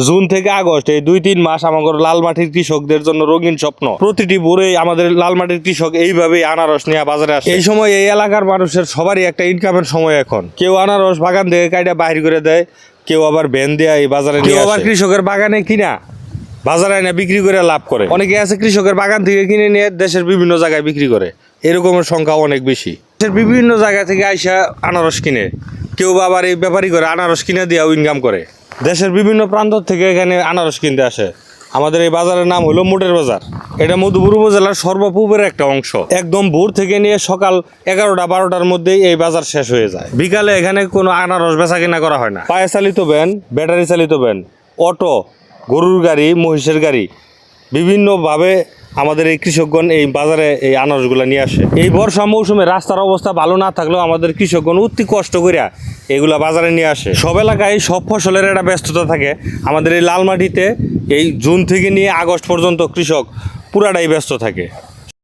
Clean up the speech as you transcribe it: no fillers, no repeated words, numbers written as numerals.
June থেকে August এই 2-3 মাস আমাদের লাল মাটির কৃষকদের জন্য রঙিন স্বপ্ন। প্রতিটি ভোরে আমাদের লাল মাটির কৃষক এইভাবেই আনারস নিয়ে বাজারে আসে। এই সময় এই এলাকার মানুষের সবারই একটা ইনকামের সময় এখন। কেউ আনারস বাগান থেকে কাইটা বাহির করে দেয়, কেউ আবার ভ্যান দেয় এই বাজারে নিয়ে আসে, কেউ আবার কৃষকের বাগানে কিনা বাজারে এনে বিক্রি করে লাভ করে। অনেকে আছে কৃষকের বাগান থেকে কিনে নিয়ে দেশের বিভিন্ন জায়গায় বিক্রি করে, এরকমের সংখ্যা অনেক বেশি। দেশের বিভিন্ন জায়গা থেকে আইসা আনারস কিনে, কেউ আবার এই ব্যাপারী করে আনারস কিনে দিয়েও ইনকাম করে। দেশের বিভিন্ন প্রান্ত থেকে এখানে আনারস কিনতে আসে। আমাদের এই বাজারের নাম হলো মোটের বাজার। এটা মধুপুর উপজেলার সর্বপূর্বের একটা অংশ। একদম ভোর থেকে নিয়ে সকাল 11টা-12টার মধ্যেই এই বাজার শেষ হয়ে যায়। বিকালে এখানে কোনো আনারস বেচা কিনা করা হয় না। পায়ে চালিত ভ্যান, ব্যাটারি চালিত ভ্যান, অটো, গরুর গাড়ি, মহিষের গাড়ি, বিভিন্নভাবে আমাদের এই কৃষকগণ এই বাজারে এই আনারসগুলো নিয়ে আসে। এই বর্ষা মৌসুমে রাস্তার অবস্থা ভালো না থাকলেও আমাদের কৃষকগণ অতি কষ্ট করে এগুলা বাজারে নিয়ে আসে। সব এলাকায় সব ফসলের একটা ব্যস্ততা থাকে। আমাদের এই লাল মাটিতে এই জুন থেকে নিয়ে আগস্ট পর্যন্ত কৃষক পুরাটাই ব্যস্ত থাকে।